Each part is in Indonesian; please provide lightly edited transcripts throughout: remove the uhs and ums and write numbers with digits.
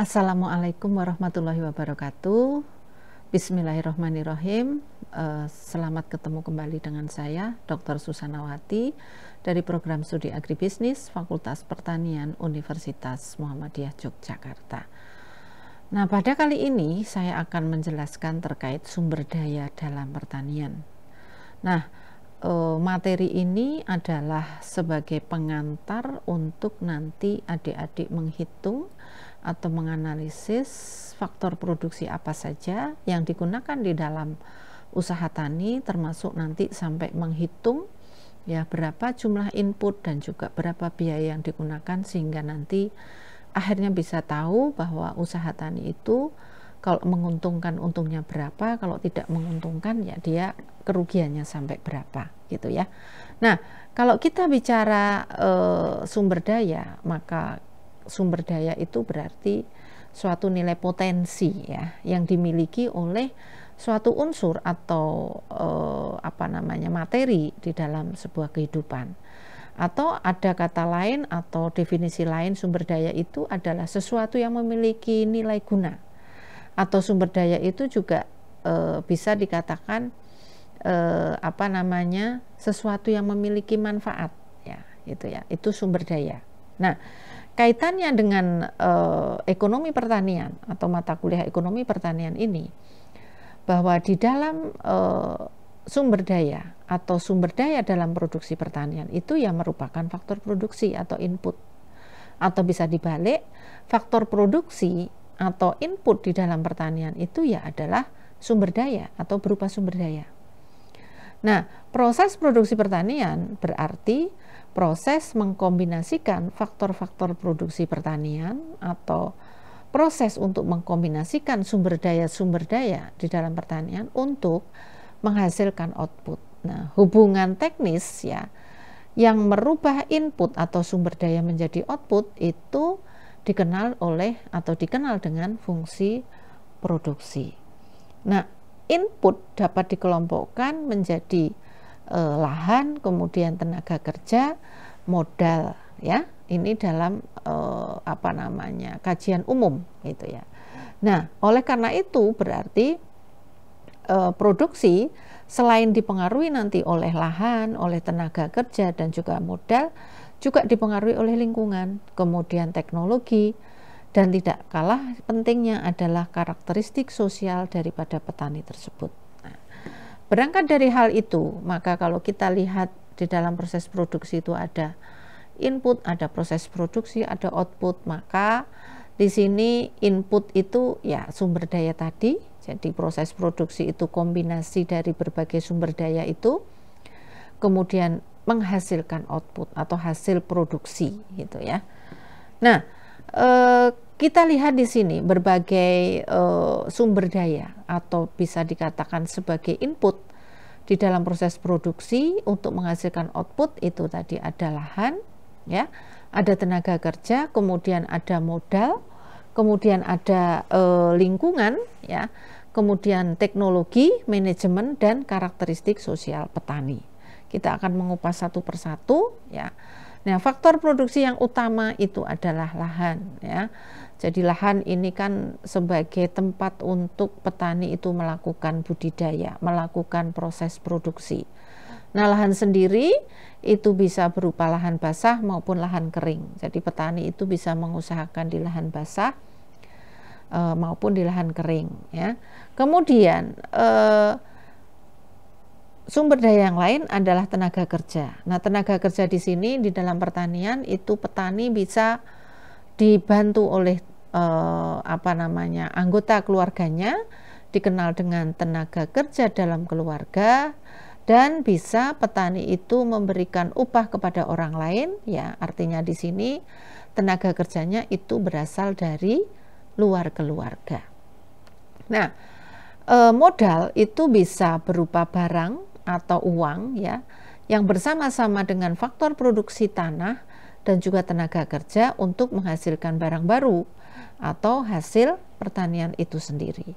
Assalamualaikum warahmatullahi wabarakatuh. Bismillahirrahmanirrahim. Selamat ketemu kembali dengan saya, Dr. Susanawati, dari program studi agribisnis Fakultas Pertanian Universitas Muhammadiyah Yogyakarta. Nah, pada kali ini saya akan menjelaskan terkait sumber daya dalam pertanian. Nah, materi ini adalah sebagai pengantar untuk nanti adik-adik menghitung atau menganalisis faktor produksi apa saja yang digunakan di dalam usaha tani, termasuk nanti sampai menghitung ya berapa jumlah input dan juga berapa biaya yang digunakan, sehingga nanti akhirnya bisa tahu bahwa usaha tani itu kalau menguntungkan untungnya berapa, kalau tidak menguntungkan ya dia kerugiannya sampai berapa gitu ya. Nah, kalau kita bicara sumber daya, maka sumber daya itu berarti suatu nilai potensi ya yang dimiliki oleh suatu unsur atau materi di dalam sebuah kehidupan. Atau ada kata lain atau definisi lain, sumber daya itu adalah sesuatu yang memiliki nilai guna. Atau sumber daya itu juga bisa dikatakan sesuatu yang memiliki manfaat ya, gitu ya. Itu sumber daya. Nah, kaitannya dengan ekonomi pertanian atau mata kuliah ekonomi pertanian ini, bahwa di dalam sumber daya atau sumber daya dalam produksi pertanian itu ya merupakan faktor produksi atau input, atau bisa dibalik, faktor produksi atau input di dalam pertanian itu ya adalah sumber daya atau berupa sumber daya. Nah, proses produksi pertanian berarti proses mengkombinasikan faktor-faktor produksi pertanian atau proses untuk mengkombinasikan sumber daya di dalam pertanian untuk menghasilkan output. Nah, hubungan teknis ya yang merubah input atau sumber daya menjadi output itu dikenal dengan fungsi produksi. Nah, input dapat dikelompokkan menjadi lahan, kemudian tenaga kerja, modal ya. Ini dalam kajian umum gitu ya. Nah, oleh karena itu berarti produksi selain dipengaruhi nanti oleh lahan, oleh tenaga kerja dan juga modal, juga dipengaruhi oleh lingkungan, kemudian teknologi, dan tidak kalah pentingnya adalah karakteristik sosial daripada petani tersebut. Nah, berangkat dari hal itu, maka kalau kita lihat di dalam proses produksi itu ada input, ada proses produksi, ada output, maka di sini input itu ya sumber daya tadi. Jadi proses produksi itu kombinasi dari berbagai sumber daya itu, kemudian menghasilkan output atau hasil produksi gitu ya. Nah, kita lihat di sini berbagai sumber daya atau bisa dikatakan sebagai input di dalam proses produksi untuk menghasilkan output itu tadi ada lahan ya, ada tenaga kerja, kemudian ada modal, kemudian ada lingkungan ya, kemudian teknologi, manajemen, dan karakteristik sosial petani. Kita akan mengupas satu persatu ya. Nah, faktor produksi yang utama itu adalah lahan ya. Jadi lahan ini kan sebagai tempat untuk petani itu melakukan budidaya, melakukan proses produksi. Nah, lahan sendiri itu bisa berupa lahan basah maupun lahan kering. Jadi petani itu bisa mengusahakan di lahan basah maupun di lahan kering ya. Kemudian sumber daya yang lain adalah tenaga kerja. Nah, tenaga kerja di sini di dalam pertanian itu petani bisa dibantu oleh anggota keluarganya, dikenal dengan tenaga kerja dalam keluarga, dan bisa petani itu memberikan upah kepada orang lain ya. Artinya di sini tenaga kerjanya itu berasal dari luar keluarga. Nah, modal itu bisa berupa barang atau uang ya, yang bersama-sama dengan faktor produksi tanah dan juga tenaga kerja untuk menghasilkan barang baru atau hasil pertanian itu sendiri.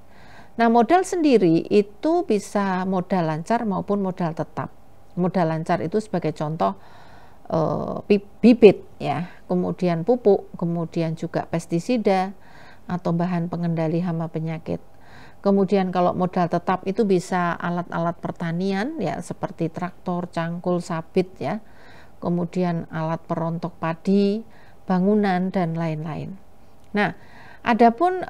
Nah, modal sendiri itu bisa modal lancar maupun modal tetap. Modal lancar itu sebagai contoh bibit ya, kemudian pupuk, kemudian juga pestisida, atau bahan pengendali hama penyakit. Kemudian kalau modal tetap itu bisa alat-alat pertanian ya, seperti traktor, cangkul, sabit ya. Kemudian alat perontok padi, bangunan dan lain-lain. Nah, adapun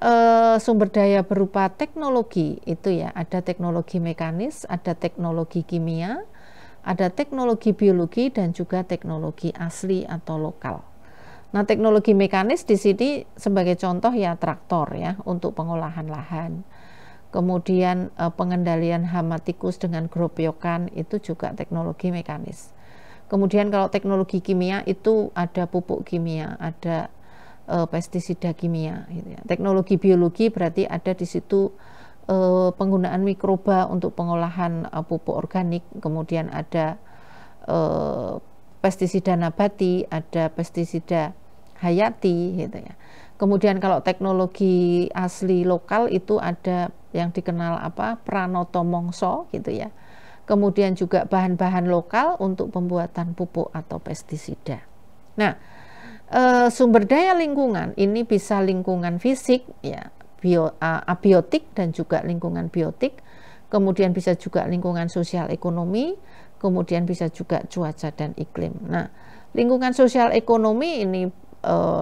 sumber daya berupa teknologi itu ya, ada teknologi mekanis, ada teknologi kimia, ada teknologi biologi dan juga teknologi asli atau lokal. Nah, teknologi mekanis di sini sebagai contoh ya traktor ya untuk pengolahan lahan. Kemudian pengendalian hama tikus dengan gerobokan itu juga teknologi mekanis. Kemudian kalau teknologi kimia itu ada pupuk kimia, ada pestisida kimia gitu ya. Teknologi biologi berarti ada di situ penggunaan mikroba untuk pengolahan pupuk organik, kemudian ada pestisida nabati, ada pestisida hayati gitu ya. Kemudian kalau teknologi asli lokal itu ada yang dikenal pranoto mongso gitu ya. Kemudian juga bahan-bahan lokal untuk pembuatan pupuk atau pestisida. Nah, sumber daya lingkungan ini bisa lingkungan fisik ya, abiotik dan juga lingkungan biotik. Kemudian bisa juga lingkungan sosial ekonomi, kemudian bisa juga cuaca dan iklim. Nah, lingkungan sosial ekonomi ini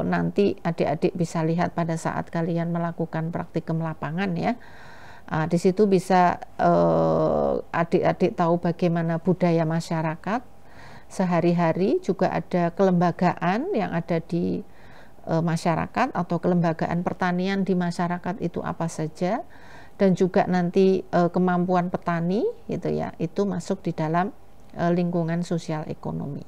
nanti adik-adik bisa lihat pada saat kalian melakukan praktikum lapangan ya. Di situ bisa adik-adik tahu bagaimana budaya masyarakat sehari-hari, juga ada kelembagaan yang ada di masyarakat atau kelembagaan pertanian di masyarakat itu apa saja, dan juga nanti kemampuan petani gitu ya, itu masuk di dalam lingkungan sosial ekonomi.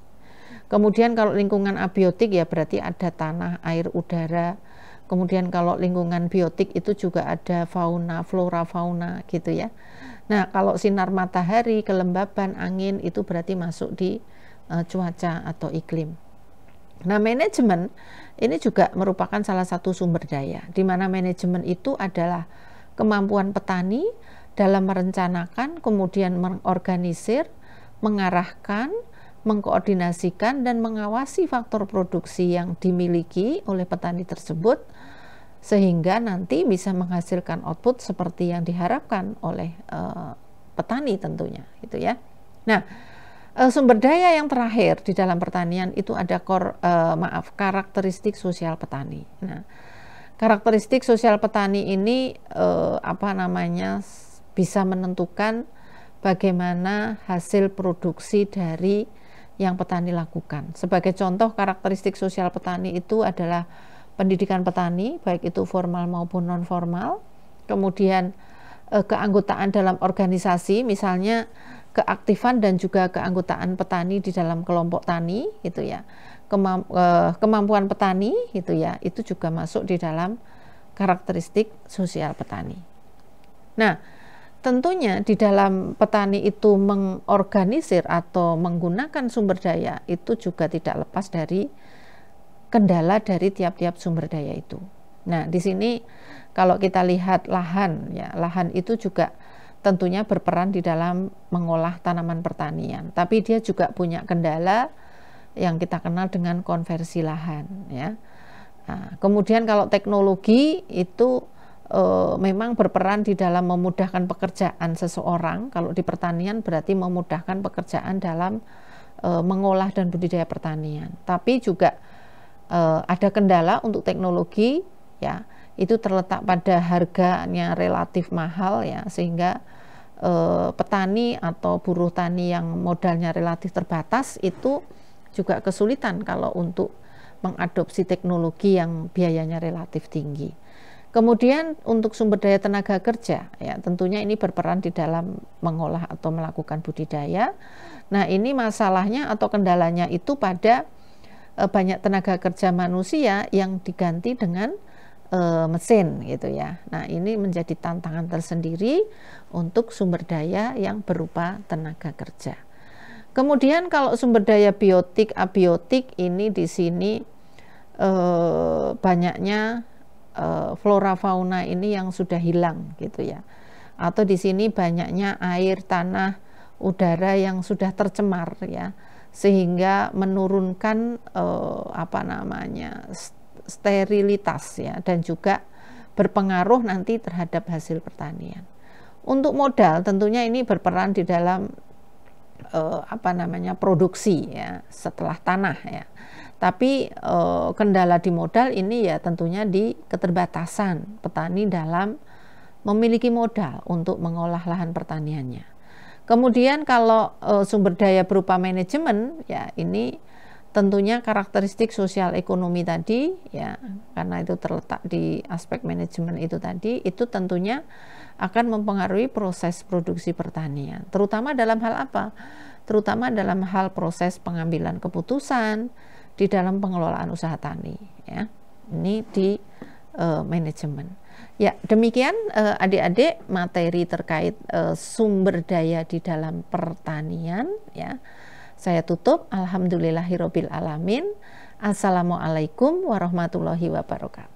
Kemudian kalau lingkungan abiotik ya berarti ada tanah, air, udara. Kemudian kalau lingkungan biotik itu juga ada fauna, flora, fauna gitu ya. Nah, kalau sinar matahari, kelembaban, angin itu berarti masuk di cuaca atau iklim. Nah, manajemen ini juga merupakan salah satu sumber daya, di mana manajemen itu adalah kemampuan petani dalam merencanakan, kemudian mengorganisir, mengarahkan, mengkoordinasikan dan mengawasi faktor produksi yang dimiliki oleh petani tersebut sehingga nanti bisa menghasilkan output seperti yang diharapkan oleh petani tentunya gitu ya. Nah, sumber daya yang terakhir di dalam pertanian itu ada karakteristik sosial petani. Nah, karakteristik sosial petani ini bisa menentukan bagaimana hasil produksi dari yang petani lakukan. Sebagai contoh, karakteristik sosial petani itu adalah pendidikan petani, baik itu formal maupun non formal. Kemudian keanggotaan dalam organisasi, misalnya keaktifan dan juga keanggotaan petani di dalam kelompok tani, gitu ya. Kemampuan petani, gitu ya, itu juga masuk di dalam karakteristik sosial petani. Nah, tentunya di dalam petani itu mengorganisir atau menggunakan sumber daya itu juga tidak lepas dari kendala dari tiap-tiap sumber daya itu. Nah, di sini kalau kita lihat lahan ya, lahan itu juga tentunya berperan di dalam mengolah tanaman pertanian, tapi dia juga punya kendala yang kita kenal dengan konversi lahan ya. Nah, kemudian kalau teknologi itu memang berperan di dalam memudahkan pekerjaan seseorang. Kalau di pertanian berarti memudahkan pekerjaan dalam mengolah dan budidaya pertanian. Tapi juga ada kendala untuk teknologi ya, itu terletak pada harganya relatif mahal ya, sehingga petani atau buruh tani yang modalnya relatif terbatas itu juga kesulitan kalau untuk mengadopsi teknologi yang biayanya relatif tinggi. Kemudian untuk sumber daya tenaga kerja, ya tentunya ini berperan di dalam mengolah atau melakukan budidaya. Nah, ini masalahnya atau kendalanya itu pada banyak tenaga kerja manusia yang diganti dengan mesin gitu ya. Nah, ini menjadi tantangan tersendiri untuk sumber daya yang berupa tenaga kerja. Kemudian kalau sumber daya biotik, abiotik ini di sini banyaknya flora fauna ini yang sudah hilang gitu ya, atau di sini banyaknya air, tanah, udara yang sudah tercemar ya, sehingga menurunkan sterilitas ya, dan juga berpengaruh nanti terhadap hasil pertanian. Untuk modal tentunya ini berperan di dalam produksi ya setelah tanah ya. Tapi kendala di modal ini ya tentunya di keterbatasan petani dalam memiliki modal untuk mengolah lahan pertaniannya. Kemudian kalau sumber daya berupa manajemen ya ini tentunya karakteristik sosial ekonomi tadi ya, karena itu terletak di aspek manajemen itu tadi, itu tentunya akan mempengaruhi proses produksi pertanian. Terutama dalam hal apa? Terutama dalam hal proses pengambilan keputusan di dalam pengelolaan usaha tani ya. Ini di manajemen. Ya, demikian adik-adik materi terkait sumber daya di dalam pertanian ya. Saya tutup. Alhamdulillahirabbil alamin. Assalamualaikum warahmatullahi wabarakatuh.